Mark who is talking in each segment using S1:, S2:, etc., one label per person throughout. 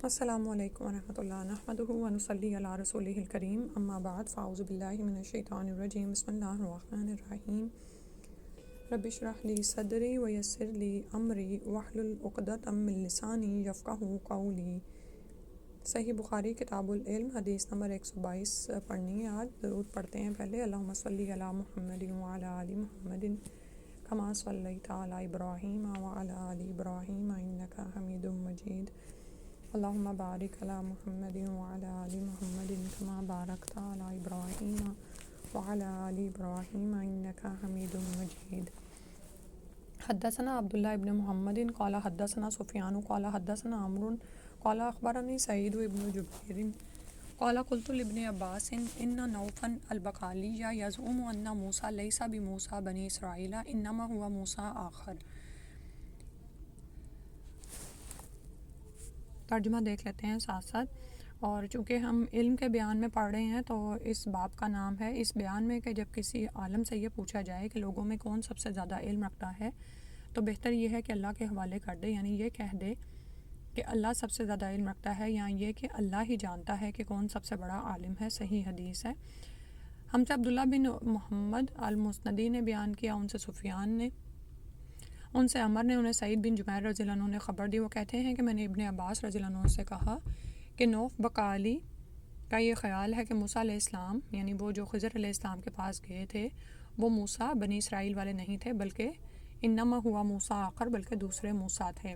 S1: السلام علیکم ورحمۃ اللہ نحمدہ ونصلی علی رسولہ الکریم اما بعد فاعوذ باللہ من الشیطان الرجیم بسم اللہ الرحمن الرحیم رب اشرح لی صدری ویسر لی امری واحلل عقدۃ من لسانی یفقہوا قولی۔ صحیح بخاری کتاب العلم حدیث نمبر 122 پڑھنی ہے آج۔ درود پڑھتے ہیں پہلے۔ اللہم صلی علی محمد وعلی آل محمد کما صلیت علی ابراہیم وعلی آل ابراہیم انک حمید مجید۔ اللہم بارک علی محمد وعلی آل محمد کما بارکت علی ابراہیم وعلی آل ابراہیم انک حمید مجید۔ حدثنا عبداللہ ابن محمد قال حدثنا سفیان قال حدثنا عمرو قال اخبرنی سعید ابن جبیر قال قلت لابن عباس ان نوفا البقالی یزعم ان موسیٰ لیس بموسیٰ بنی اسرائیل انما هو موسیٰ آخر۔ ترجمہ دیکھ لیتے ہیں ساتھ ساتھ، اور چونکہ ہم علم کے بیان میں پڑھ رہے ہیں تو اس باب کا نام ہے اس بیان میں کہ جب کسی عالم سے یہ پوچھا جائے کہ لوگوں میں کون سب سے زیادہ علم رکھتا ہے تو بہتر یہ ہے کہ اللہ کے حوالے کر دے، یعنی یہ کہہ دے کہ اللہ سب سے زیادہ علم رکھتا ہے، یا یہ کہ اللہ ہی جانتا ہے کہ کون سب سے بڑا عالم ہے۔ صحیح حدیث ہے۔ ہم سے عبداللہ بن محمد المسندی نے بیان کیا، ان سے سفیان نے، ان سے عمر نے، انہیں سعید بن جبیر رضی اللہ عنہ نے خبر دی۔ وہ کہتے ہیں کہ میں نے ابن عباس رضی اللہ عنہ سے کہا کہ نوف بقالی کا یہ خیال ہے کہ موسیٰ علیہ السلام، یعنی وہ جو خضر علیہ السلام کے پاس گئے تھے، وہ موسیٰ بنی اسرائیل والے نہیں تھے، بلکہ انما ہوا موسیٰ آخر، بلکہ دوسرے موسیٰ تھے۔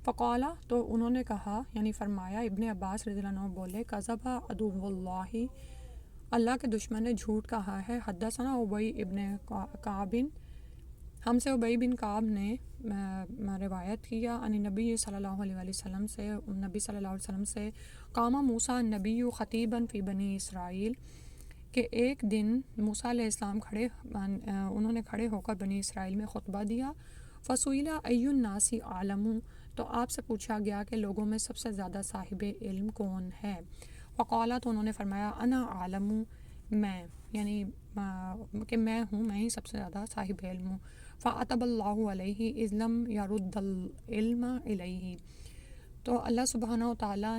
S1: فقالا، تو انہوں نے کہا، یعنی فرمایا، ابن عباس رضی اللہ عنہ بولے، کذب عدو اللہ، اللہ کے دشمن نے جھوٹ کہا ہے۔ حدثنا ابی ابن کعب، ہم سے ابی بن کعب نے روایت کیا، ان نبی صلی اللہ علیہ وسلم سے، نبی صلی اللہ علیہ وسلم سے، قام موسیٰ النبی خطیبا فی بنی اسرائیل، کہ ایک دن موسیٰ علیہ السلام انہوں نے کھڑے ہو کر بنی اسرائیل میں خطبہ دیا۔ فسئل ای الناس اعلم، تو آپ سے پوچھا گیا کہ لوگوں میں سب سے زیادہ صاحب علم کون ہے؟ فقالا، تو انہوں نے فرمایا، انا عالم، میں، یعنی کہ میں ہوں، میں ہی سب سے زیادہ صاحب علم ہوں۔ فعتب اللہ علیہ اذ لم یرد العلم الیہ، تو اللہ سبحانہ و تعالیٰ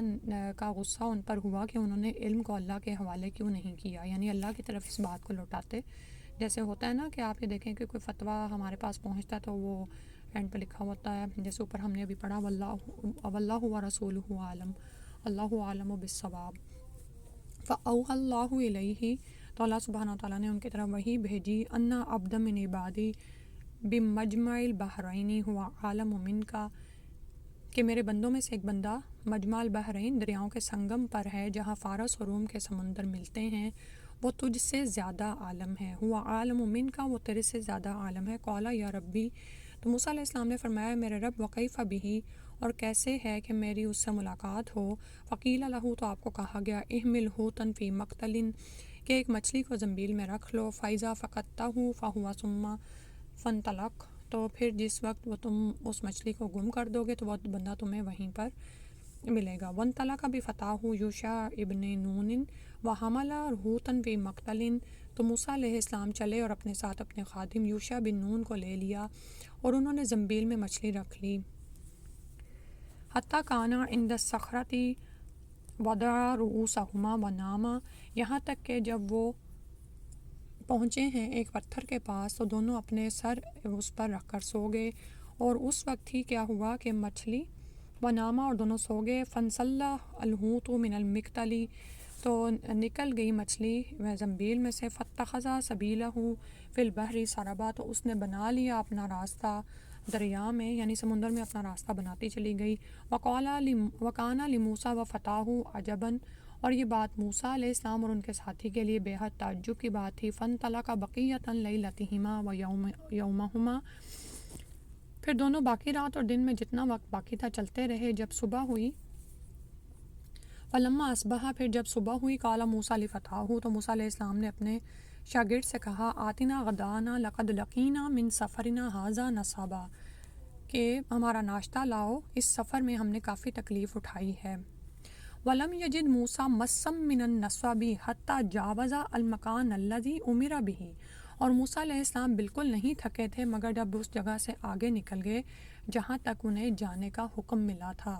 S1: کا غصہ ان پر ہوا کہ انہوں نے علم کو اللہ کے حوالے کیوں نہیں کیا، یعنی اللہ کی طرف اس بات کو لوٹاتے۔ جیسے ہوتا ہے نا کہ آپ یہ دیکھیں کہ کوئی فتویٰ ہمارے پاس پہنچتا ہے تو وہ اینڈ پہ لکھا ہوتا ہے، جیسے اوپر ہم نے ابھی پڑھا، واللہ ورسولہ عالم، اللہ عالم بالصواب۔ فاوحی اللہ الیہ، تو اللہ سبحانہ و تعالیٰ نے ان کی طرف وحی بھیجی، ان عبد من عبادی بمجمع البحرین ہوا عالم منک، کہ میرے بندوں میں سے ایک بندہ مجمع البحرین، دریاؤں کے سنگم پر ہے، جہاں فارس اور روم کے سمندر ملتے ہیں، وہ تجھ سے زیادہ عالم ہے، ہوا عالم منک، وہ تیرے سے زیادہ عالم ہے۔ قال یا ربی، تو موسیٰ علیہ السلام نے فرمایا، میرے رب، وکیف بہ، اور کیسے ہے کہ میری اس سے ملاقات ہو؟ فقیل لہ، تو آپ کو کہا گیا، احمل حوتا فی مقتل، کہ ایک مچھلی کو زنبیل میں رکھ لو، فاذا فقدتہ فہو ثم فانطلق، تو پھر جس وقت وہ تم اس مچھلی کو گم کر دو گے تو وہ بندہ تمہیں وہیں پر ملے گا۔ وانطلق بفتاہ یوشع ابن نون وحمل حوتا فی مقتل، تو موسیٰ علیہ السلام چلے اور اپنے ساتھ اپنے خادم یوشع بن نون کو لے لیا اور انہوں نے زنبیل میں مچھلی رکھ لی۔ حتی کانا عند الصخرۃ وضع رؤوسہما وناما، یہاں تک کہ جب وہ پہنچے ہیں ایک پتھر کے پاس تو دونوں اپنے سر اس پر رکھ کر سو گئے، اور اس وقت ہی کیا ہوا کہ مچھلی وناما، اور دونوں سو گئے۔ فانسل الحوت من المقتل، تو نکل گئی مچھلی زنبیل میں سے۔ فاتخذ سبیلہ فی البحر سربا، تو اس نے بنا لیا اپنا راستہ دریا میں، یعنی سمندر میں اپنا راستہ بناتی چلی گئی۔ وکان لموسیٰ وفتاہ عجبا، اور یہ بات موسیٰ علیہ السلام اور ان کے ساتھی کے لیے بے حد تعجب کی بات تھی۔ فانطلق بقیۃ لیلتہما ویومہما، پھر دونوں باقی رات اور دن میں جتنا وقت باقی تھا چلتے رہے۔ جب صبح ہوئی، فلما اصبح، پھر جب صبح ہوئی، قال موسیٰ لفتاہ، تو موسیٰ علیہ السلام نے اپنے شاگرد سے کہا، آتنا غدانا لقد لقینا من سفرنا ھذا نصبا، کہ ہمارا ناشتہ لاؤ، اس سفر میں ہم نے کافی تکلیف اٹھائی ہے۔ وَلَمْ يَجِدْ مُوسَىٰ مَسًّا مِّنَ النَّصَبِ حَتَّىٰ جَاوَزَ الْمَكَانَ الَّذِي أُمِرَ بِهِ، اور موسیٰ علیہ السلام بالکل نہیں تھکے تھے مگر جب اس جگہ سے آگے نکل گئے جہاں تک انہیں جانے کا حکم ملا تھا۔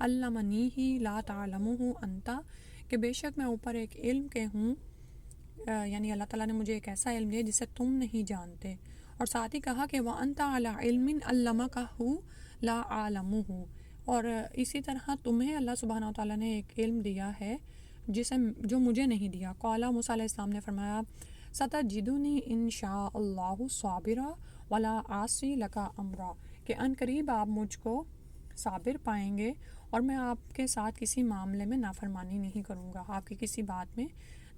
S1: علمنیہ لا تعلمہ انتا، کہ بے شک میں اوپر ایک علم کے ہوں، یعنی اللہ تعالیٰ نے مجھے ایک ایسا علم دیا جسے تم نہیں جانتے، اور ساتھ ہی کہا کہ وَأَنْتَ عَلَىٰ عِلْمٍ عَلَّمَكَهُ لَا أَعْلَمُهُ، اور اسی طرح تمہیں اللہ سبحانہ وتعالیٰ نے ایک علم دیا ہے جو مجھے نہیں دیا۔ قال موسیٰ علیہ السلام نے فرمایا سَتَجِدُنِی إِن شَاءَ اللَّهُ صَابِرًا وَلَا عَاصِی لَکَ أَمْرًا، کہ ان قریب آپ مجھ کو صابر پائیں گے اور میں آپ کے ساتھ کسی معاملے میں نافرمانی نہیں کروں گا، آپ کی کسی بات میں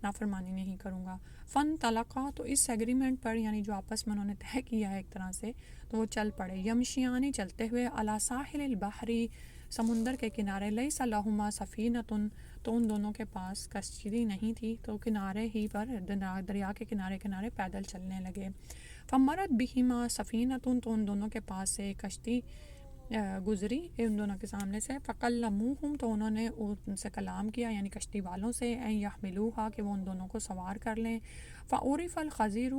S1: نافرمانی نہیں کروں گا۔ فن طلقہ، تو اس ایگریمنٹ پر یعنی جو آپس میں انہوں نے طے کیا ہے ایک طرح سے، تو وہ چل پڑے، یمشیانی چلتے ہوئے، علی ساحل البحری، سمندر کے کنارے، لیس لہما سفینۃ، تو ان دونوں کے پاس کشتی نہیں تھی، تو کنارے ہی پر دریا کے کنارے کنارے پیدل چلنے لگے۔ فمرت بہما سفینۃ، تو ان دونوں کے پاس سے ایک کشتی گزری ان دونوں کے سامنے سے، فکلموہم، تو انہوں نے ان سے کلام کیا یعنی کشتی والوں سے، این یحملوہا، کہ وہ ان دونوں کو سوار کر لیں۔ فعرف الخضر،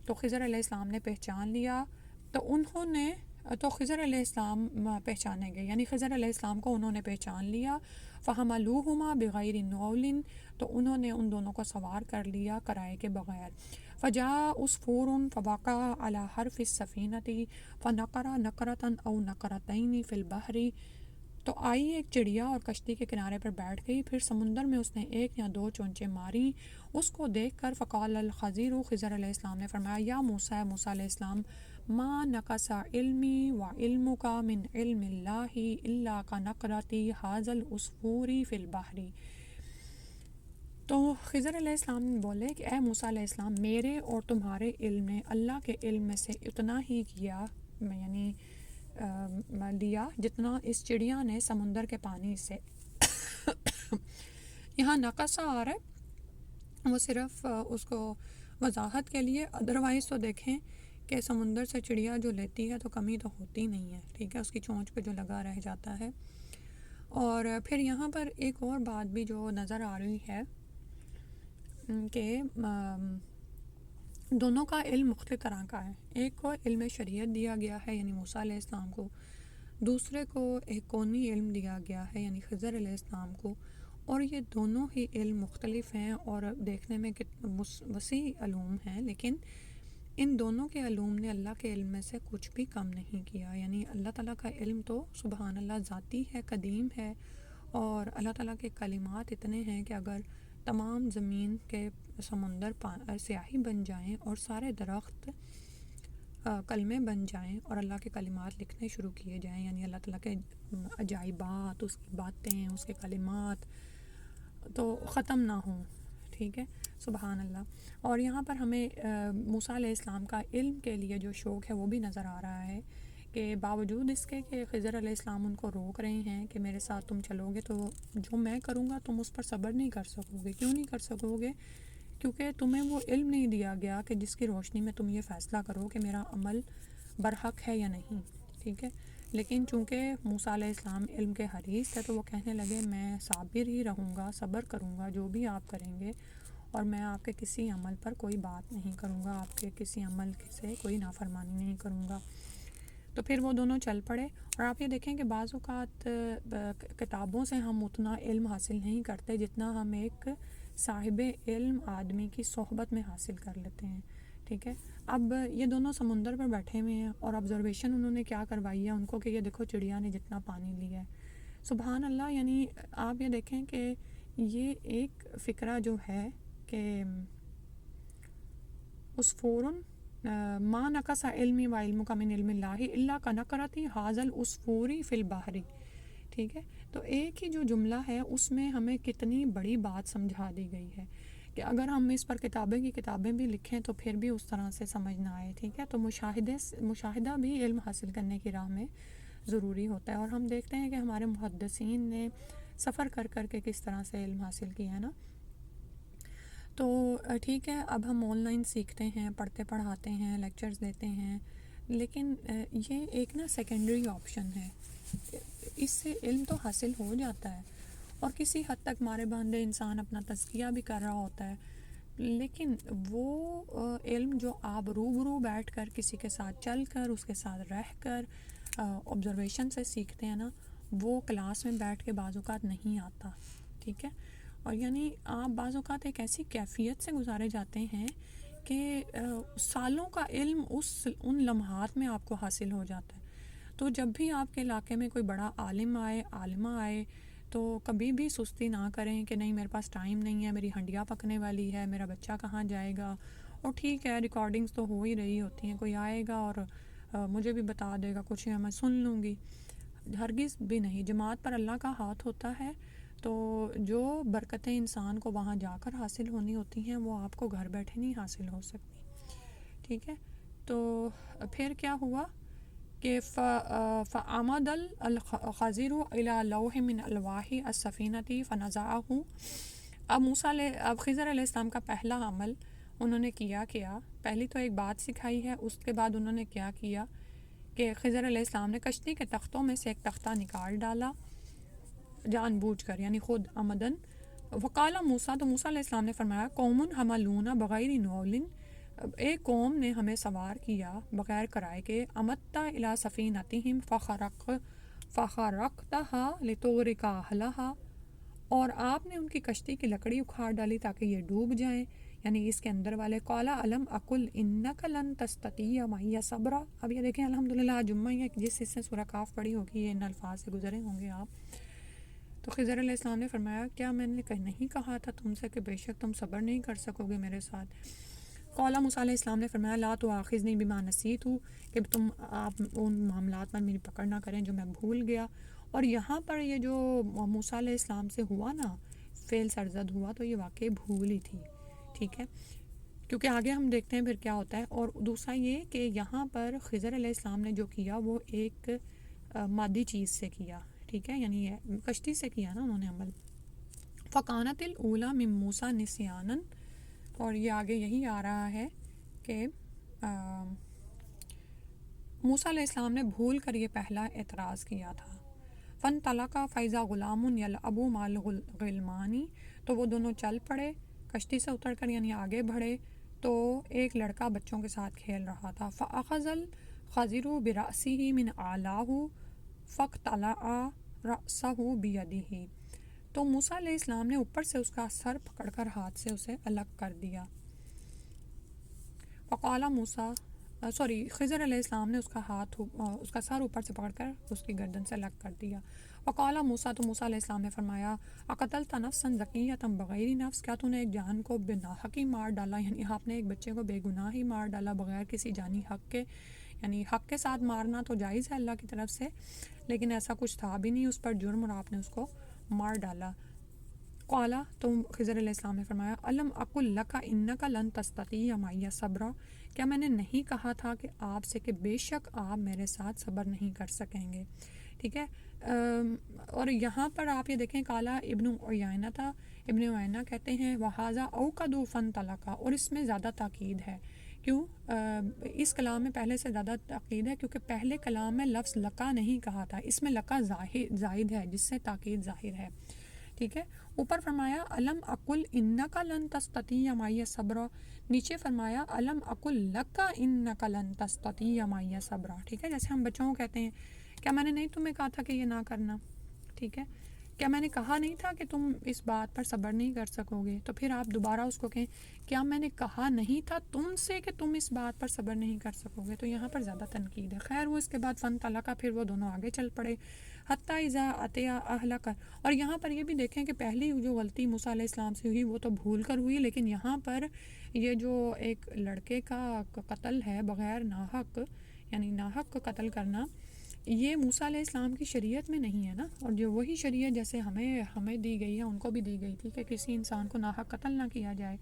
S1: تو خضر علیہ السلام نے پہچان لیا، تو خضر علیہ السلام پہچانے گئے، یعنی خضر علیہ السلام کو انہوں نے پہچان لیا۔ فحملوہما بغیر نول، تو انہوں نے ان دونوں کو سوار کر لیا کرائے کے بغیر۔ فجاء عصفور فوقع على حرف السفینة فنقر نقرة او نقرتين في البحر، تو آئی ایک چڑیا اور کشتی کے کنارے پر بیٹھ گئی، پھر سمندر میں اس نے ایک یا دو چونچیں ماری۔ اس کو دیکھ کر فقال الخضر، خضر علیہ السلام نے فرمایا یا موسیٰ، موسیٰ علیہ السلام، ما نقص علمی و علمک من علم اللہ الا کنقرۃ ھذا العصفور فی البحر، تو خضر علیہ السلام بولے کہ اے موسیٰ علیہ السلام، میرے اور تمہارے علم نے اللہ کے علم میں سے اتنا ہی کیا، یعنی لیا جتنا اس چڑیا نے سمندر کے پانی سے۔ یہاں نقصہ آ رہا ہے، وہ صرف اس کو وضاحت کے لیے، ادروائز تو دیکھیں کہ سمندر سے چڑیا جو لیتی ہے تو کمی تو ہوتی نہیں ہے، ٹھیک ہے، اس کی چونچ پہ جو لگا رہ جاتا ہے۔ اور پھر یہاں پر ایک اور بات بھی جو نظر آ رہی ہے کہ دونوں کا علم مختلف طرح کا ہے، ایک کو علم شریعت دیا گیا ہے یعنی موسیٰ علیہ السلام کو، دوسرے کو ایک کونی علم دیا گیا ہے یعنی خضر علیہ السلام کو، اور یہ دونوں ہی علم مختلف ہیں اور دیکھنے میں وسیع علوم ہیں، لیکن ان دونوں کے علوم نے اللہ کے علم میں سے کچھ بھی کم نہیں کیا، یعنی اللہ تعالیٰ کا علم تو سبحان اللہ ذاتی ہے، قدیم ہے، اور اللہ تعالیٰ کے کلمات اتنے ہیں کہ اگر تمام زمین کے سمندر سیاہی بن جائیں اور سارے درخت کلمے بن جائیں اور اللہ کے کلمات لکھنے شروع کیے جائیں، یعنی اللہ تعالیٰ کے عجائبات، اس کی باتیں، اس کے کلمات تو ختم نہ ہوں، ٹھیک ہے، سبحان اللہ۔ اور یہاں پر ہمیں موسیٰ علیہ السلام کا علم کے لیے جو شوق ہے وہ بھی نظر آ رہا ہے کہ باوجود اس کے کہ خضر علیہ السلام ان کو روک رہے ہیں کہ میرے ساتھ تم چلو گے تو جو میں کروں گا تم اس پر صبر نہیں کر سکو گے، کیوں نہیں کر سکو گے؟ کیونکہ تمہیں وہ علم نہیں دیا گیا کہ جس کی روشنی میں تم یہ فیصلہ کرو کہ میرا عمل برحق ہے یا نہیں، ٹھیک ہے۔ لیکن چونکہ موسیٰ علیہ السلام علم کے حریص تھے تو وہ کہنے لگے میں صابر ہی رہوں گا، صبر کروں گا جو بھی آپ کریں گے، اور میں آپ کے کسی عمل پر کوئی بات نہیں کروں گا، آپ کے کسی عمل سے کوئی نافرمانی نہیں کروں گا۔ تو پھر وہ دونوں چل پڑے، اور آپ یہ دیکھیں کہ بعض اوقات کتابوں سے ہم اتنا علم حاصل نہیں کرتے جتنا ہم ایک صاحب علم آدمی کی صحبت میں حاصل کر لیتے ہیں، ٹھیک ہے۔ اب یہ دونوں سمندر پر بیٹھے ہوئے ہیں اور آبزرویشن انہوں نے کیا کروائی ہے ان کو کہ یہ دیکھو چڑیا نے جتنا پانی لیا ہے، سبحان اللہ، یعنی آپ یہ دیکھیں کہ یہ ایک فکرہ جو ہے کہ عصفور ما نقص علمی و علمک من علم اللہ الا کنقرۃ ھذا العصفور فی البحر، ٹھیک ہے۔ تو ایک ہی جو جملہ ہے اس میں ہمیں کتنی بڑی بات سمجھا دی گئی ہے کہ اگر ہم اس پر کتابیں بھی لکھیں تو پھر بھی اس طرح سے سمجھ نہ آئے، ٹھیک ہے۔ تو مشاہدہ بھی علم حاصل کرنے کی راہ میں ضروری ہوتا ہے، اور ہم دیکھتے ہیں کہ ہمارے محدثین نے سفر کر کر کے کس طرح سے علم حاصل کیا ہے نا۔ تو ٹھیک ہے، اب ہم آن لائن سیکھتے ہیں، پڑھتے پڑھاتے ہیں، لیکچرز دیتے ہیں، لیکن یہ ایک نا سیکنڈری آپشن ہے، اس سے علم تو حاصل ہو جاتا ہے اور کسی حد تک مارے باندھے انسان اپنا تزکیہ بھی کر رہا ہوتا ہے، لیکن وہ علم جو آپ روبرو بیٹھ کر کسی کے ساتھ چل کر اس کے ساتھ رہ کر آبزرویشن سے سیکھتے ہیں نا، وہ کلاس میں بیٹھ کے بعض اوقات نہیں آتا، ٹھیک ہے. اور یعنی آپ بعض اوقات ایک ایسی کیفیت سے گزارے جاتے ہیں کہ سالوں کا علم ان لمحات میں آپ کو حاصل ہو جاتا ہے. تو جب بھی آپ کے علاقے میں کوئی بڑا عالم آئے، عالمہ آئے، تو کبھی بھی سستی نہ کریں کہ نہیں میرے پاس ٹائم نہیں ہے، میری ہنڈیاں پکنے والی ہے، میرا بچہ کہاں جائے گا. اور ٹھیک ہے، ریکارڈنگز تو ہو ہی رہی ہوتی ہیں، کوئی آئے گا اور مجھے بھی بتا دے گا کچھ، میں سن لوں گی. ہرگز بھی نہیں. جماعت پر اللہ کا ہاتھ ہوتا ہے، تو جو برکتیں انسان کو وہاں جا کر حاصل ہونی ہوتی ہیں وہ آپ کو گھر بیٹھے نہیں حاصل ہو سکتی، ٹھیک ہے. تو پھر کیا ہوا کہ فَعَمَدَ الْخَضِرُ إِلَى لَوْحٍ مِّنْ أَلْوَاحِ السَّفِينَةِ فَنَزَعَهُ. اب خضر علیہ السلام کا پہلا عمل انہوں نے کیا پہلی تو ایک بات سکھائی ہے، اس کے بعد انہوں نے کیا کیا کہ خضر علیہ السلام نے کشتی کے تختوں میں سے ایک تختہ نکال ڈالا جان بوجھ کر، یعنی خود آمدن. وقال موسیٰ، تو موسیٰ علیہ السلام نے فرمایا قوم حملونا بغیر نول، ایک قوم نے ہمیں سوار کیا بغیر کرائے کے. امتا الی سفینتہم فخرقتها لتغرق اہلہا، اور آپ نے ان کی کشتی کی لکڑی اکھاڑ ڈالی تاکہ یہ ڈوب جائیں، یعنی اس کے اندر والے. قال الم اقل انک لن تستطیع معی صبرا. اب یہ دیکھیں الحمدللہ آج جمعہ ہے، جس حصے سورہ کاف پڑھی ہوگی یہ ان الفاظ سے گزرے ہوں گے آپ. تو خضر علیہ السلام نے فرمایا کیا میں نے نہیں کہا تھا تم سے کہ بے شک تم صبر نہیں کر سکو گے میرے ساتھ. قال موسیٰ علیہ السلام نے فرمایا لا تؤاخذنی بما نسیت، کہ تم آپ ان معاملات پر میری پکڑ نہ کریں جو میں بھول گیا. اور یہاں پر یہ جو موسیٰ علیہ السلام سے ہوا نا، فعل سرزد ہوا، تو یہ واقعی بھول ہی تھی، ٹھیک ہے، کیونکہ آگے ہم دیکھتے ہیں پھر کیا ہوتا ہے. اور دوسرا یہ کہ یہاں پر خضر علیہ السلام نے جو کیا وہ ایک مادی چیز سے کیا، ٹھیک ہے، یعنی کشتی سے کیا نا انہوں نے عمل. فکانت الاولی من موسیٰ نسیانا، اور یہ آگے یہی آ رہا ہے کہ موسیٰ علیہ السلام نے بھول کر یہ پہلا اعتراض کیا تھا. فن طلقا فیضا غلام یلعب مع الغلمان، تو وہ دونوں چل پڑے کشتی سے اتر کر، یعنی آگے بڑھے، تو ایک لڑکا بچوں کے ساتھ کھیل رہا تھا. فاخذ الخضر برأسه من اعلاه فاقتلع رأسه بيده، تو موسیٰ علیہ السلام نے اوپر سے اس کا سر پکڑ کر ہاتھ سے اسے الگ کر دیا. وقال موسیٰ، خضر علیہ السلام نے اس کا سر اوپر سے پکڑ کر اس کی گردن سے الگ کر دیا. وقال موسیٰ، تو موسیٰ علیہ السلام نے فرمایا اقتلت نفسا زکیۃ بغیر نفس، کیا تو نے ایک جان کو بناحق ہی مار ڈالا، یعنی آپ نے ایک بچے کو بے گناہ ہی مار ڈالا بغیر کسی جانی حق کے. یعنی حق کے ساتھ مارنا تو جائز ہے اللہ کی طرف سے، لیکن ایسا کچھ تھا بھی نہیں اس پر جرم اور آپ نے اس کو مار ڈالا. قالا، تو خضر علیہ السلام نے فرمایا الم اقل لک انک لن تستطیع معی صبرا، کیا میں نے نہیں کہا تھا کہ آپ سے کہ بے شک آپ میرے ساتھ صبر نہیں کر سکیں گے، ٹھیک ہے. اور یہاں پر آپ یہ دیکھیں قالا ابن عیینہ تھا، ابن عیینہ کہتے ہیں وہذا اوقد فن طلقا، اور اس میں زیادہ تاکید ہے. کیوں اس کلام میں پہلے سے زیادہ تاکید ہے؟ کیونکہ پہلے کلام میں لفظ لقا نہیں کہا تھا، اس میں لقا زائد ہے جس سے تاکید ظاہر ہے، ٹھیک ہے. اوپر فرمایا علم اقل انک لن تستطیع معی صبرا، نیچے فرمایا علم اقل لک انک لن تستطیع معی صبرا، ٹھیک ہے. جیسے ہم بچوں کو کہتے ہیں کیا میں نے نہیں تمہیں کہا تھا کہ یہ نہ کرنا، ٹھیک ہے، کیا میں نے کہا نہیں تھا کہ تم اس بات پر صبر نہیں کر سکو گے، تو پھر آپ دوبارہ اس کو کہیں کیا میں نے کہا نہیں تھا تم سے کہ تم اس بات پر صبر نہیں کر سکو گے، تو یہاں پر زیادہ تنقید ہے. خیر وہ اس کے بعد فن طلقہ، پھر وہ دونوں آگے چل پڑے حتی اذا اتیا اہلک. اور یہاں پر یہ بھی دیکھیں کہ پہلی جو غلطی موسیٰ علیہ السلام سے ہوئی وہ تو بھول کر ہوئی، لیکن یہاں پر یہ جو ایک لڑکے کا قتل ہے بغیر ناحق، یعنی ناحق قتل کرنا، یہ موسیٰ علیہ السلام کی شریعت میں نہیں ہے نا. اور جو وہی شریعت جیسے ہمیں دی گئی ہے ان کو بھی دی گئی تھی کہ کسی انسان کو ناحق قتل نہ کیا جائے.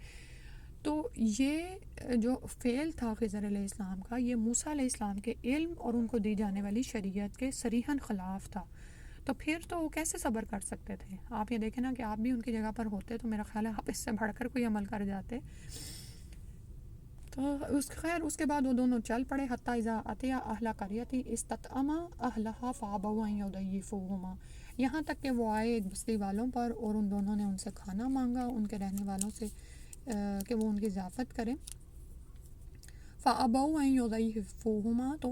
S1: تو یہ جو فعل تھا خضر علیہ السلام کا، یہ موسیٰ علیہ السلام کے علم اور ان کو دی جانے والی شریعت کے صریحاً خلاف تھا. تو پھر تو وہ کیسے صبر کر سکتے تھے؟ آپ یہ دیکھیں نا کہ آپ بھی ان کی جگہ پر ہوتے تو میرا خیال ہے آپ اس سے بڑھ کر کوئی عمل کر جاتے. تو اس کے بعد وہ دونوں چل پڑے حتی اذا اتیا اہل قریۃ استطعما اہلھا فابوا ان یضیفوہما، یہاں تک کہ وہ آئے ایک بستی والوں پر اور ان دونوں نے ان سے کھانا مانگا، ان کے رہنے والوں سے کہ وہ ان کی ضیافت کریں. فَأَبَوْا أَن يُضَيِّفُوهُمَا، تو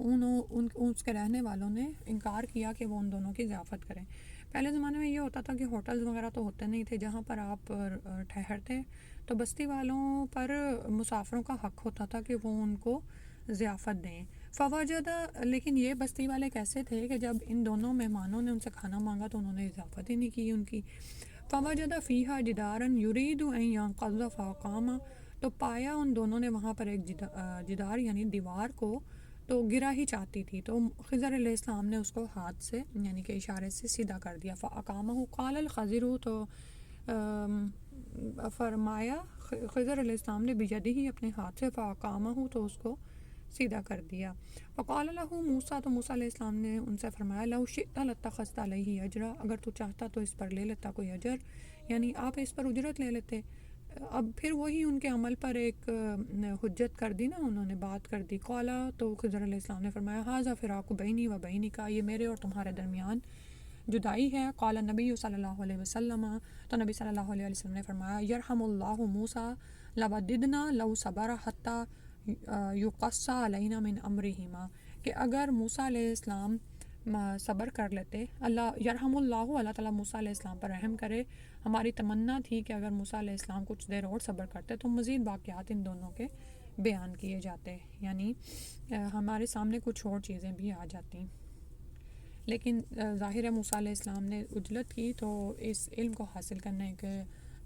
S1: اس کے رہنے والوں نے انکار کیا کہ وہ ان دونوں کی ضیافت کریں۔ پہلے زمانے میں یہ ہوتا تھا کہ ہوٹلز وغیرہ تو ہوتے نہیں تھے جہاں پر آپ ٹھہرتے، تو بستی والوں پر مسافروں کا حق ہوتا تھا کہ وہ ان کو ضیافت دیں۔ فوجدہ، لیکن یہ بستی والے کیسے تھے کہ جب ان دونوں مہمانوں نے ان سے کھانا مانگا تو انہوں نے ضیافت ہی نہیں کی ان کی۔ فوجد فیہا جدارا یرید ان ینقض فاقام، تو پایا ان دونوں نے وہاں پر ایک جدار یعنی دیوار کو، تو گرا ہی چاہتی تھی، تو خضر علیہ السلام نے اس کو ہاتھ سے یعنی کہ اشارے سے سیدھا کر دیا۔ فاقامہ قال الخضر، تو فرمایا خضر علیہ السلام نے بیدہ ہی اپنے ہاتھ سے، فاقامہ تو اس کو سیدھا کر دیا۔ فقال له موسیٰ، تو موسیٰ علیہ السلام نے ان سے فرمایا لو شئت لاتخذت علیہ اجرا، اگر تو چاہتا تو اس پر لے لیتا کوئی اجر، یعنی آپ اس پر اجرت لے لیتے۔ اب پھر وہی ان کے عمل پر ایک حجت کر دی نا، انہوں نے بات کر دی۔ قالا، تو خضر علیہ السلام نے فرمایا ھذا فراق بینی و بینک، یہ میرے اور تمہارے درمیان جدائی ہے۔ قال نبی صلی اللہ علیہ وسلم، تو نبی صلی اللہ علیہ وسلم نے فرمایا یرحم اللہ موسیٰ لوددنا لو صبر حتی یقص علینا من امرہما، کہ اگر موسیٰ علیہ السلام صبر کر لیتے، اللہ یرحم اللہ، اللہ تعالیٰ موسیٰ علیہ السلام پر رحم کرے۔ ہماری تمنا تھی کہ اگر موسیٰ علیہ السلام کچھ دیر اور صبر کرتے تو مزید واقعات ان دونوں کے بیان کیے جاتے، یعنی ہمارے سامنے کچھ اور چیزیں بھی آ جاتی، لیکن ظاہر ہے موسیٰ علیہ السلام نے عجلت کی تو اس علم کو حاصل کرنے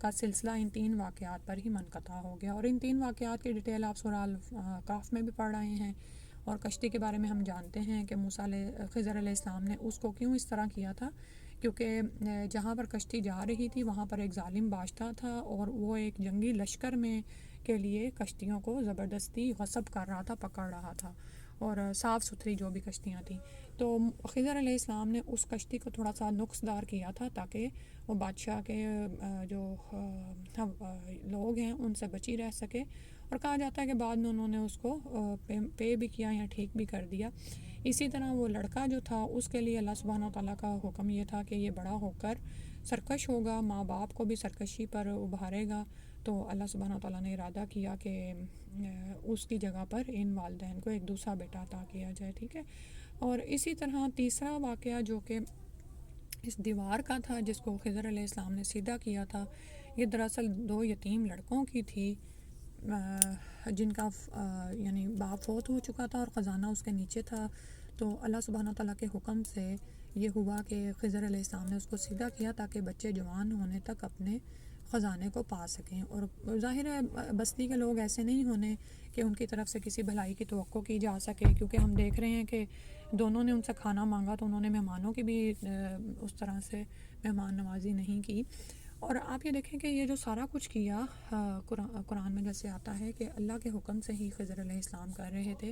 S1: کا سلسلہ ان 3 واقعات پر ہی منقطع ہو گیا۔ اور ان 3 واقعات کی ڈیٹیل آپ سورہ الکہف میں بھی پڑھ رہے ہیں، اور کشتی کے بارے میں ہم جانتے ہیں کہ خضر علیہ السلام نے اس کو کیوں اس طرح کیا تھا، کیونکہ جہاں پر کشتی جا رہی تھی وہاں پر ایک ظالم بادشاہ تھا، اور وہ ایک جنگی لشکر میں کے لیے کشتیوں کو زبردستی غصب کر رہا تھا، پکڑ رہا تھا، اور صاف ستھری جو بھی کشتیاں تھیں، تو خضر علیہ السلام نے اس کشتی کو تھوڑا سا نقص دار کیا تھا تاکہ وہ بادشاہ کے جو لوگ ہیں ان سے بچی رہ سکے، اور کہا جاتا ہے کہ بعد میں انہوں نے اس کو پے بھی کیا یا ٹھیک بھی کر دیا۔ اسی طرح وہ لڑکا جو تھا اس کے لیے اللہ سبحانہ و تعالیٰ کا حکم یہ تھا کہ یہ بڑا ہو کر سرکش ہوگا، ماں باپ کو بھی سرکشی پر ابھارے گا، تو اللہ سبحانہ و تعالیٰ نے ارادہ کیا کہ اس کی جگہ پر ان والدین کو ایک دوسرا بیٹا عطا کیا جائے، ٹھیک ہے۔ اور اسی طرح تیسرا واقعہ جو کہ اس دیوار کا تھا جس کو خضر علیہ السلام نے سیدھا کیا تھا، یہ دراصل 2 یتیم لڑکوں کی تھی جن کا یعنی باپ فوت ہو چکا تھا اور خزانہ اس کے نیچے تھا، تو اللہ سبحانہ تعالیٰ کے حکم سے یہ ہوا کہ خضر علیہ السلام نے اس کو سیدھا کیا تاکہ بچے جوان ہونے تک اپنے خزانے کو پا سکیں۔ اور ظاہر ہے بستی کے لوگ ایسے نہیں ہونے کہ ان کی طرف سے کسی بھلائی کی توقع کی جا سکے، کیونکہ ہم دیکھ رہے ہیں کہ دونوں نے ان سے کھانا مانگا تو انہوں نے مہمانوں کی بھی اس طرح سے مہمان نوازی نہیں کی۔ اور آپ یہ دیکھیں کہ یہ جو سارا کچھ کیا قرآن میں جیسے آتا ہے کہ اللہ کے حکم سے ہی خضر علیہ السلام کر رہے تھے،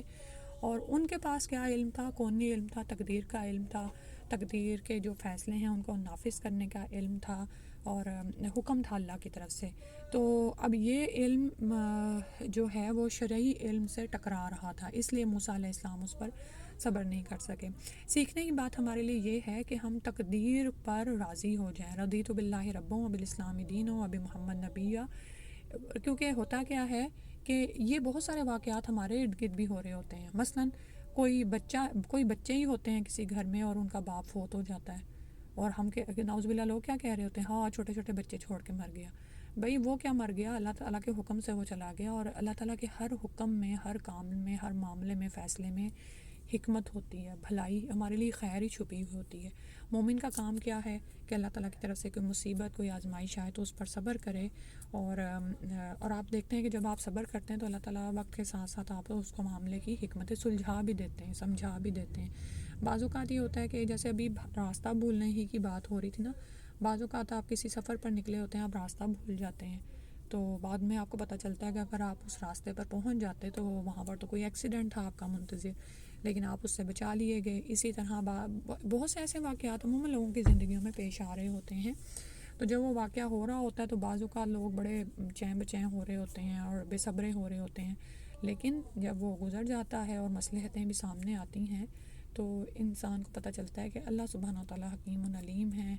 S1: اور ان کے پاس کیا علم تھا؟ کونی علم تھا، تقدیر کا علم تھا، تقدیر کے جو فیصلے ہیں ان کو نافذ کرنے کا علم تھا، اور حکم تھا اللہ کی طرف سے۔ تو اب یہ علم جو ہے وہ شرعی علم سے ٹکرا رہا تھا، اس لیے موسیٰ علیہ السلام اس پر صبر نہیں کر سکے۔ سیکھنے کی بات ہمارے لیے یہ ہے کہ ہم تقدیر پر راضی ہو جائیں، رضیت باللہ ربا وبالاسلام دینا وبمحمد نبیّا، کیونکہ ہوتا کیا ہے کہ یہ بہت سارے واقعات ہمارے ارد گرد بھی ہو رہے ہوتے ہیں۔ مثلاً کوئی بچے ہی ہوتے ہیں کسی گھر میں اور ان کا باپ فوت ہو جاتا ہے، اور ہم نعوذ باللہ لوگ کیا کہہ رہے ہوتے ہیں، ہاں چھوٹے چھوٹے بچے چھوڑ کے مر گیا۔ بھئی وہ کیا مر گیا؟ اللہ تعالیٰ کے حکم سے وہ چلا گیا، اور اللہ تعالیٰ کے ہر حکم میں، ہر کام میں، ہر معاملے میں، فیصلے میں حکمت ہوتی ہے، بھلائی ہمارے لیے خیر ہی چھپی ہوئی ہوتی ہے۔ مومن کا کام کیا ہے کہ اللہ تعالیٰ کی طرف سے کوئی مصیبت، کوئی آزمائش آئے تو اس پر صبر کرے، اور آپ دیکھتے ہیں کہ جب آپ صبر کرتے ہیں تو اللہ تعالیٰ وقت کے ساتھ ساتھ آپ اس کو معاملے کی حکمتیں سلجھا بھی دیتے ہیں، سمجھا بھی دیتے ہیں۔ بعض اوقات یہ ہوتا ہے کہ جیسے ابھی راستہ بھولنے ہی کی بات ہو رہی تھی نا، بعض اوقات آپ کسی سفر پر نکلے ہوتے ہیں، آپ راستہ بھول جاتے ہیں، تو بعد میں آپ کو پتہ چلتا ہے کہ اگر آپ اس راستے پر پہنچ جاتے تو وہاں پر تو کوئی ایکسیڈنٹ تھا آپ کا منتظر، لیکن آپ اس سے بچا لیے گئے۔ اسی طرح بہت سے ایسے واقعات عموماً لوگوں کی زندگیوں میں پیش آ رہے ہوتے ہیں، تو جب وہ واقعہ ہو رہا ہوتا ہے تو بعض اوقات لوگ بڑے چین بچین ہو رہے ہوتے ہیں اور بے صبرے ہو رہے ہوتے ہیں، لیکن جب وہ گزر جاتا ہے اور مصلحتیں بھی سامنے آتی ہیں تو انسان کو پتہ چلتا ہے کہ اللہ سبحانہ وتعالیٰ حکیم و علیم ہیں،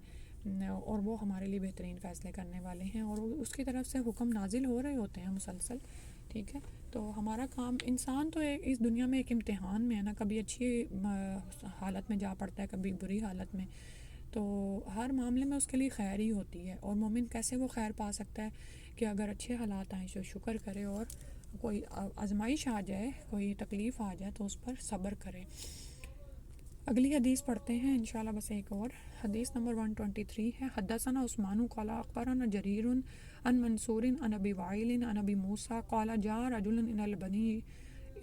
S1: اور وہ ہمارے لیے بہترین فیصلے کرنے والے ہیں، اور اس کی طرف سے حکم نازل ہو رہے ہوتے ہیں مسلسل، ٹھیک ہے، تو ہمارا کام، انسان تو اس دنیا میں ایک امتحان میں ہے نا، کبھی اچھی حالت میں جا پڑتا ہے، کبھی بری حالت میں، تو ہر معاملے میں اس کے لیے خیر ہی ہوتی ہے. اور مومن کیسے وہ خیر پا سکتا ہے کہ اگر اچھے حالات آئیں تو شکر کرے، اور کوئی آزمائش آ جائے، کوئی تکلیف آ جائے تو اس پر صبر کرے. اگلی حدیث پڑھتے ہیں انشاءاللہ، بس ایک اور حدیث نمبر 123 ہے. حدثنا عثمان قال اخبرنا جریر عن منصور عن ابی وائل عن ابی موسیٰ قال جاء رجل الى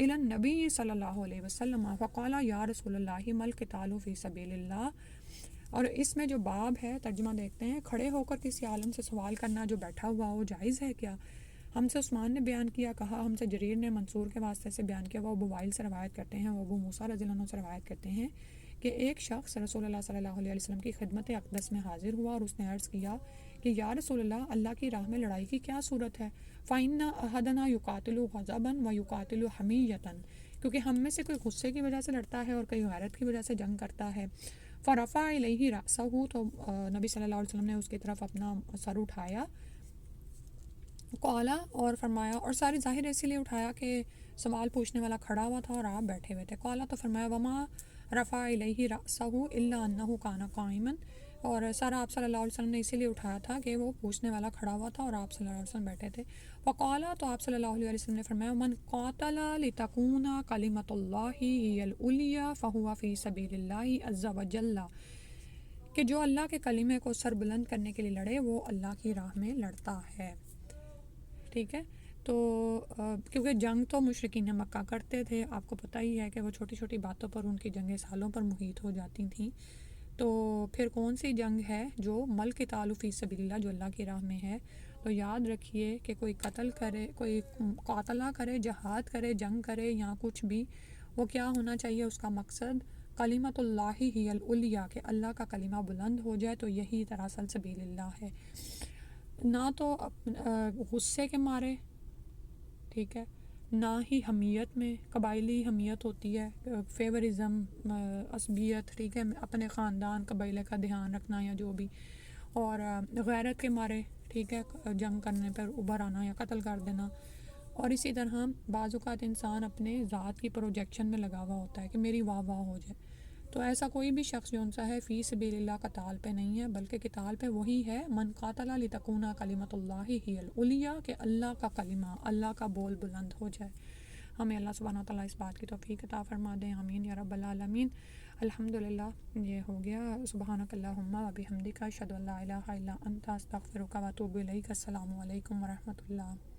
S1: النبی صلی اللہ علیہ وسلم فقال یا رسول اللہ ما القتال فی سبیل اللہ. اور اس میں جو باب ہے، ترجمہ دیکھتے ہیں. کھڑے ہو کر کسی عالم سے سوال کرنا جو بیٹھا ہوا ہو جائز ہے کیا؟ ہم سے عثمان نے بیان کیا، کہا ہم سے جریر نے منصور کے واسطے سے بیان کیا، وہ ابو وائل سے روایت کرتے ہیں، وہ ابو موسیٰ رضی اللہ عنہ سے روایت کرتے ہیں کہ ایک شخص رسول اللہ صلی اللہ علیہ وسلم کی خدمت اقدس میں حاضر ہوا اور اس نے عرض کیا کہ یا رسول اللہ، اللہ کی راہ میں لڑائی کی کیا صورت ہے؟ فَإِنَّ أَحَدَنَا يُقَاتِلُ غَضَبًا وَيُقَاتِلُ حَمِيَّةً، کیونکہ ہم میں سے کوئی غصے کی وجہ سے لڑتا ہے اور کوئی غیرت کی وجہ سے جنگ کرتا ہے. فرفع الیہ رأسہ، تو نبی صلی اللہ علیہ وسلم نے اس کی طرف اپنا سر اٹھایا. قالا، اور فرمایا، اور ساری ظاہر اسی لیے اٹھایا کہ سوال پوچھنے والا کھڑا ہوا تھا اور آپ بیٹھے ہوئے تھے. قالا، تو فرمایا، وما رفع الیہ رأسہ الا انہ کان قائما، اور سارا آپ صلی اللہ علیہ وسلم نے اسی لیے اٹھایا تھا کہ وہ پوچھنے والا کھڑا ہوا تھا اور آپ صلی اللہ علیہ وسلم بیٹھے تھے. وقالا، تو آپ صلی اللہ علیہ وسلم نے فرمایا، من قاتل لتکون کلمۃ اللہ ہی العلیٰ فہو فی سبیل اللہ عز وجل، کہ جو اللہ کے کلمے کو سر بلند کرنے کے لیے لڑے وہ اللہ کی راہ میں لڑتا ہے. ٹھیک ہے، تو کیونکہ جنگ تو مشرکین مکہ کرتے تھے، آپ کو پتہ ہی ہے کہ وہ چھوٹی چھوٹی باتوں پر ان کی جنگیں سالوں پر محیط ہو جاتی تھیں. تو پھر کون سی جنگ ہے جو مل قتال فی سبیل اللہ، جو اللہ کی راہ میں ہے؟ تو یاد رکھیے کہ کوئی قتل کرے، کوئی قاتلہ کرے، جہاد کرے، جنگ کرے یا کچھ بھی، وہ کیا ہونا چاہیے اس کا مقصد؟ کلمۃ اللہ ہی العلیٰ، کہ اللہ کا کلمہ بلند ہو جائے، تو یہی دراصل سبیل اللہ ہے. نہ تو غصے کے مارے، ٹھیک ہے، نہ ہی حمیت میں، قبائلی حمیت ہوتی ہے، فیورزم، عصبیت، ٹھیک ہے، اپنے خاندان قبیلے کا دھیان رکھنا یا جو بھی، اور غیرت کے مارے، ٹھیک ہے، جنگ کرنے پر ابھر آنا یا قتل کر دینا. اور اسی طرح بعض اوقات انسان اپنے ذات کی پروجیکشن میں لگا ہوا ہوتا ہے کہ میری واہ واہ ہو جائے. تو ایسا کوئی بھی شخص جو سا ہے فی سبیل اللہ قتال پہ نہیں ہے، بلکہ قتال پہ وہی ہے من قاتل لتکون کلمۃ اللہ ہی العلیٰ، کہ اللہ کا کلمہ، اللہ کا بول بلند ہو جائے. ہمیں اللہ سبحانہ و تعالیٰ اس بات کی توفیق عطا فرما دیں، آمین یا رب العالمین. الحمدللہ، یہ ہو گیا. سبحانک اللہم و بحمدک، اشہد ان لا الہ الا انت، استغفرک و اتوب الیک. السلام علیکم ورحمۃ اللہ.